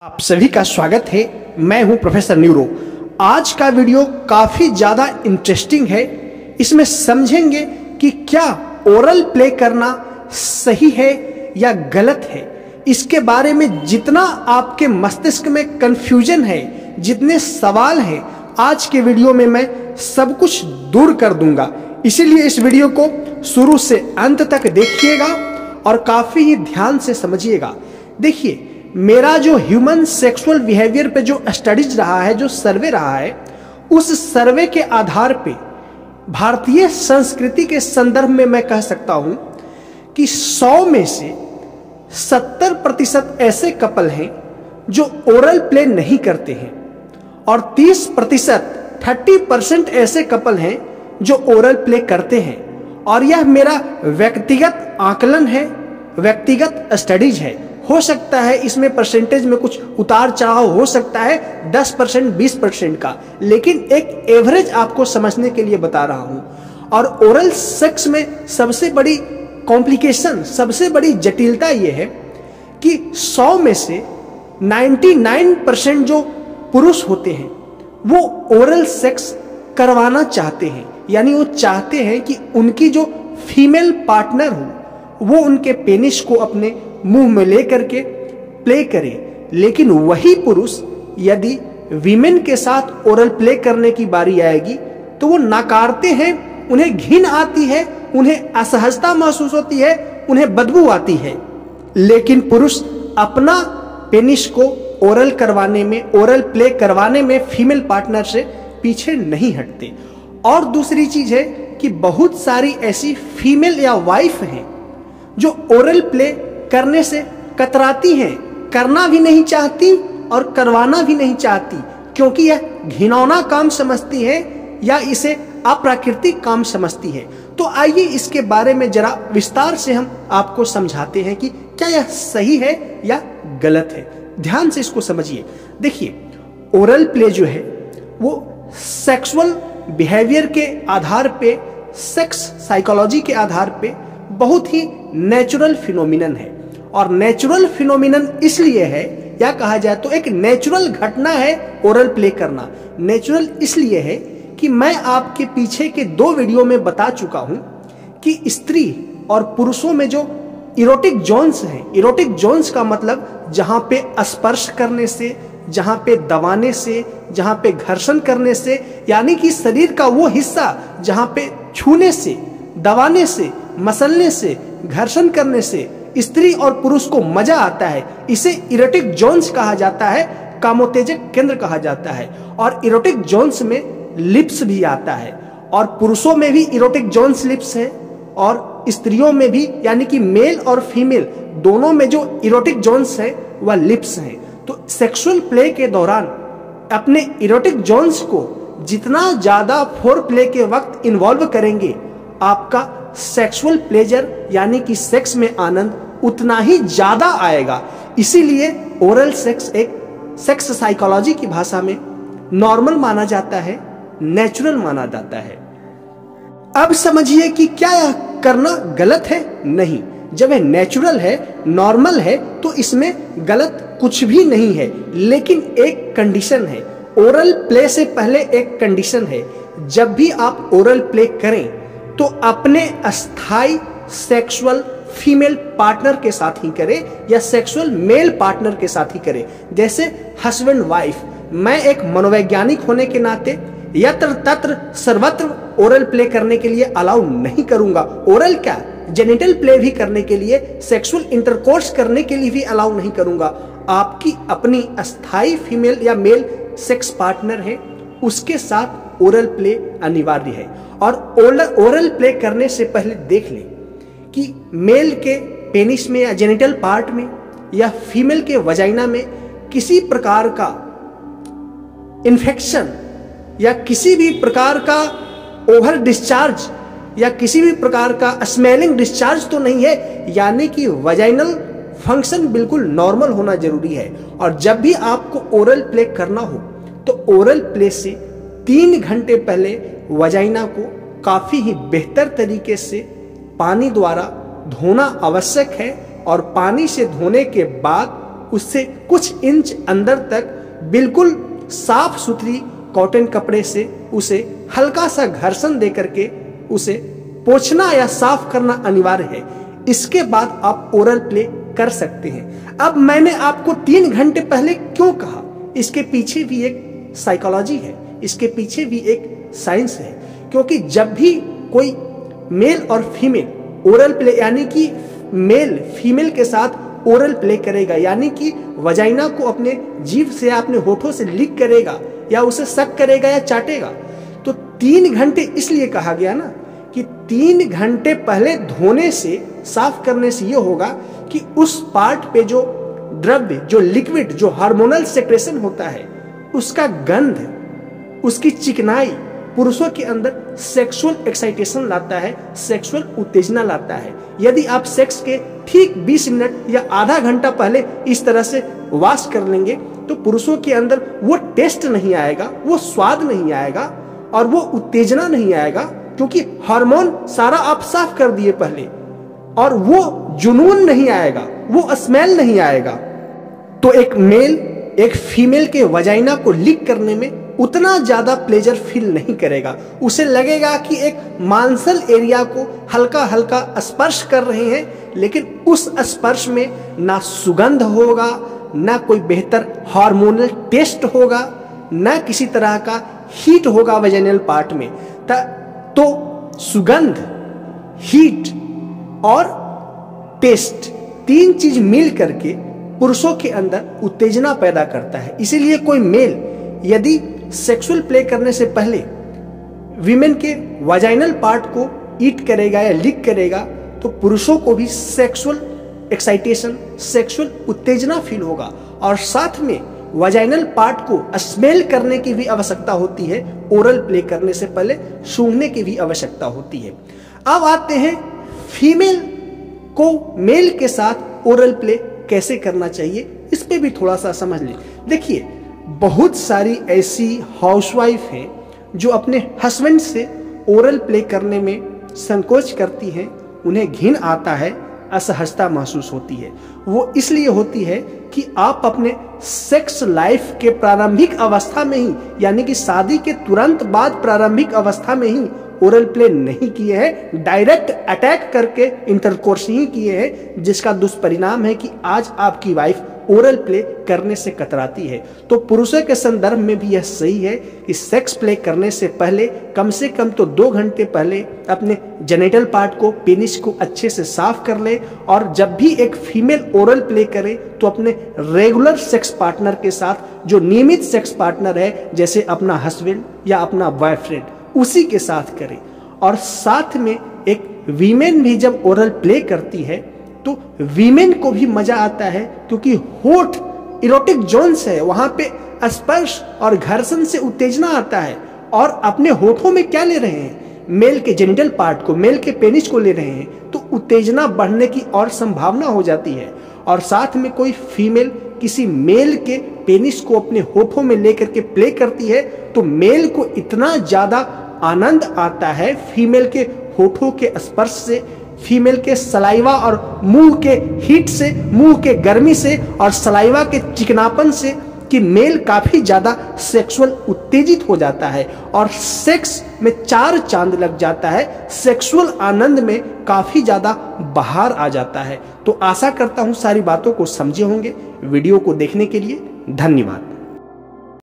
आप सभी का स्वागत है। मैं हूं प्रोफेसर न्यूरो। आज का वीडियो काफी ज्यादा इंटरेस्टिंग है। इसमें समझेंगे कि क्या ओरल प्ले करना सही है या गलत है। इसके बारे में जितना आपके मस्तिष्क में कंफ्यूजन है, जितने सवाल हैं, आज के वीडियो में मैं सब कुछ दूर कर दूंगा। इसीलिए इस वीडियो को शुरू से अंत तक देखिएगा और काफी ही ध्यान से समझिएगा। देखिए, मेरा जो ह्यूमन सेक्सुअल बिहेवियर पे जो स्टडीज रहा है, जो सर्वे रहा है, उस सर्वे के आधार पे भारतीय संस्कृति के संदर्भ में मैं कह सकता हूं कि 100 में से 70% ऐसे कपल हैं जो ओरल प्ले नहीं करते हैं और 30% ऐसे कपल हैं जो ओरल प्ले करते हैं। और यह मेरा व्यक्तिगत आकलन है, व्यक्तिगत स्टडीज है। हो सकता है इसमें परसेंटेज में कुछ उतार चढ़ाव हो सकता है, 10% 20% का, लेकिन एक एवरेज आपको समझने के लिए बता रहा हूं। और ओरल सेक्स में सबसे बड़ी कॉम्प्लिकेशन, सबसे बड़ी जटिलता यह है कि 100 में से 99% जो पुरुष होते हैं वो ओरल सेक्स करवाना चाहते हैं। यानी वो चाहते हैं कि उनकी जो फीमेल पार्टनर हो वो उनके पेनिस को अपने मुंह में लेकर के प्ले करे। लेकिन वही पुरुष यदि वीमेन के साथ ओरल प्ले करने की बारी आएगी तो वो नकारते हैं, उन्हें घिन आती है, उन्हें असहजता महसूस होती है, उन्हें बदबू आती है। लेकिन पुरुष अपना पेनिस को ओरल करवाने में, ओरल प्ले करवाने में फीमेल पार्टनर से पीछे नहीं हटते। और दूसरी चीज है कि बहुत सारी ऐसी फीमेल या वाइफ हैं जो ओरल प्ले करने से कतराती हैं, करना भी नहीं चाहती और करवाना भी नहीं चाहती, क्योंकि यह घिनौना काम समझती है या इसे अप्राकृतिक काम समझती है। तो आइए इसके बारे में जरा विस्तार से हम आपको समझाते हैं कि क्या यह सही है या गलत है। ध्यान से इसको समझिए। देखिए, ओरल प्ले जो है वो सेक्सुअल बिहेवियर के आधार पे, सेक्स साइकोलॉजी के आधार पे बहुत ही नेचुरल फिनोमिनन है। और नेचुरल फिनोमिनन इसलिए है, या कहा जाए तो एक नेचुरल घटना है ओरल प्ले करना। नेचुरल इसलिए है कि मैं आपके पीछे के 2 वीडियो में बता चुका हूं कि स्त्री और पुरुषों में जो इरोटिक जोन्स हैं, इरोटिक जोन्स का मतलब जहां पे स्पर्श करने से, जहां पे दबाने से, जहां पे घर्षण करने से, यानी कि शरीर का वो हिस्सा जहां पे छूने से, दबाने से, मसलने से, घर्षण करने से स्त्री और पुरुष को मजा आता है, इसे इरोटिक जोन्स कहा जाता है, कामोत्तेजक केंद्र कहा जाता है। और इरोटिक जोन्स में लिप्स भी आता है, और पुरुषों में भी इरोटिक जोन्स लिप्स है और स्त्रियों में भी, यानी कि मेल और फीमेल दोनों में जो इरोटिक जोन्स है वह लिप्स हैं। तो सेक्सुअल प्ले के दौरान अपने इरोटिक जोन्स को जितना ज्यादा फोर प्ले के वक्त इन्वॉल्व करेंगे, आपका सेक्सुअल प्लेजर यानी कि सेक्स में आनंद उतना ही ज्यादा आएगा। इसीलिए ओरल सेक्स एक सेक्स साइकोलॉजी की भाषा में नॉर्मल माना जाता है, नेचुरल माना जाता है। अब समझिए कि क्या यह करना गलत है? नहीं। जब यह नेचुरल है, नॉर्मल है, तो इसमें गलत कुछ भी नहीं है। लेकिन एक कंडीशन है, ओरल प्ले से पहले एक कंडीशन है। जब भी आप ओरल प्ले करें तो अपने अस्थाई सेक्सुअल फीमेल पार्टनर के साथ ही करें या सेक्सुअल मेल पार्टनर के साथ ही करें। जैसे हस्बैंड वाइफ, मैं एक मनोवैज्ञानिक होने के नाते यत्र तत्र सर्वत्र ओरल प्ले करने के लिए अलाउ नहीं करूंगा। ओरल क्या, जेनिटल प्ले भी करने के लिए, सेक्सुअल इंटरकोर्स करने के लिए भी अलाउ नहीं करूंगा। आपकी अपनी अस्थाई फीमेल या मेल सेक्स पार्टनर है, उसके साथ ओरल प्ले अनिवार्य है। और ओरल प्ले करने से पहले देख लें कि मेल के पेनिस में या जेनिटल पार्ट में या फीमेल के वजाइना में किसी प्रकार का इन्फेक्शन या किसी भी प्रकार का ओवर डिस्चार्ज या किसी भी प्रकार का स्मेलिंग डिस्चार्ज तो नहीं है। यानी कि वजाइनल फंक्शन बिल्कुल नॉर्मल होना जरूरी है। और जब भी आपको ओरल प्ले करना हो तो ओरल प्ले से 3 घंटे पहले वजाइना को काफी ही बेहतर तरीके से पानी द्वारा धोना आवश्यक है। और पानी से धोने के बाद उससे कुछ इंच अंदर तक बिल्कुल साफ सुथरी कॉटन कपड़े से उसे हल्का सा घर्षण दे करके उसे पोंछना या साफ करना अनिवार्य है। इसके बाद आप ओरल प्ले कर सकते हैं। अब मैंने आपको 3 घंटे पहले क्यों कहा, इसके पीछे भी एक साइकोलॉजी है, इसके पीछे भी एक साइंस है। क्योंकि जब भी कोई मेल और फीमेल ओरल प्ले यानी कि मेल फीमेल के साथ ओरल प्ले करेगा, यानी कि वजाइना को अपने जीभ से या अपने होठों से लिक करेगा या उसे सक करेगा या चाटेगा, तो 3 घंटे इसलिए कहा गया ना कि 3 घंटे पहले धोने से, साफ करने से यह होगा कि उस पार्ट पे जो द्रव्य, जो लिक्विड, जो हार्मोनल सेक्रेशन होता है, उसका गंध, उसकी चिकनाई पुरुषों के अंदर सेक्सुअल एक्साइटेशन लाता है, सेक्सुअल उत्तेजना लाता है। यदि आप सेक्स के ठीक 20 मिनट या आधा घंटा पहले इस तरह से वॉश कर लेंगे तो पुरुषों के अंदर वो टेस्ट नहीं आएगा, वो स्वाद नहीं आएगा और वो उत्तेजना नहीं आएगा, क्योंकि हार्मोन सारा आप साफ कर दिए पहले, और वो जुनून नहीं आएगा, वो स्मेल नहीं आएगा। तो एक मेल एक फीमेल के वजाइना को लिक करने में उतना ज्यादा प्लेजर फील नहीं करेगा। उसे लगेगा कि एक मांसल एरिया को हल्का हल्का स्पर्श कर रहे हैं, लेकिन उस स्पर्श में ना सुगंध होगा, ना कोई बेहतर हार्मोनल टेस्ट होगा, ना किसी तरह का हीट होगा वजाइनल पार्ट में। तो सुगंध, हीट और टेस्ट, 3 चीज मिल करके पुरुषों के अंदर उत्तेजना पैदा करता है। इसीलिए कोई मेल यदि सेक्सुअल प्ले करने से पहले वीमेन के वाजाइनल पार्ट को ईट करेगा या लिक करेगा तो पुरुषों को भी सेक्सुअल एक्साइटेशन, सेक्सुअल उत्तेजना फील होगा, और साथ में वाजाइनल पार्ट को स्मेल करने की भी आवश्यकता होती है। ओरल प्ले करने से पहले सूंघने की भी आवश्यकता होती है। अब आते हैं फीमेल को मेल के साथ ओरल प्ले कैसे करना चाहिए, इस पे भी थोड़ा सा समझ लें। देखिए, बहुत सारी ऐसी हाउसवाइफ हैं जो अपने हस्बैंड से ओरल प्ले करने में संकोच करती हैं, उन्हें घिन आता है, असहजता महसूस होती है। वो इसलिए होती है कि आप अपने सेक्स लाइफ के प्रारंभिक अवस्था में ही, यानी कि शादी के तुरंत बाद प्रारंभिक अवस्था में ही ओरल प्ले नहीं किए हैं, डायरेक्ट अटैक करके इंटरकोर्स ही किए हैं, जिसका दुष्परिणाम है कि आज आपकी वाइफ ओरल प्ले करने से कतराती है। तो पुरुषों के संदर्भ में भी यह सही है कि सेक्स प्ले करने से पहले कम से कम तो 2 घंटे पहले अपने जेनिटल पार्ट को, पेनिस को अच्छे से साफ कर ले, और जब भी एक फीमेल ओरल प्ले करे तो अपने रेगुलर सेक्स पार्टनर के साथ, जो नियमित सेक्स पार्टनर है, जैसे अपना हस्बैंड या अपना बॉयफ्रेंड, उसी के साथ करे। और साथ में एक वीमेन भी जब ओरल प्ले करती है तो वीमेन को भी मजा आता है, क्योंकि होठ इरोटिक जोन्स है, वहां पे स्पर्श और घर्षण से उत्तेजना आता है, और अपने होठों में क्या ले रहे हैं, मेल के जेनिटल पार्ट को, मेल के पेनिस को ले रहे हैं, तो उत्तेजना बढ़ने की और संभावना हो जाती है। और साथ में कोई फीमेल किसी मेल के पेनिस को अपने होठों में लेकर के प्ले करती है तो मेल को इतना ज्यादा आनंद आता है फीमेल के होठों के स्पर्श से, फीमेल के सलाइवा और मुंह के हीट से, मुंह के गर्मी से और सलाइवा के चिकनापन से, कि मेल काफी ज्यादा सेक्सुअल उत्तेजित हो जाता है और सेक्स में 4 चांद लग जाता है, सेक्सुअल आनंद में काफी ज्यादा बहार आ जाता है। तो आशा करता हूं सारी बातों को समझे होंगे। वीडियो को देखने के लिए धन्यवाद।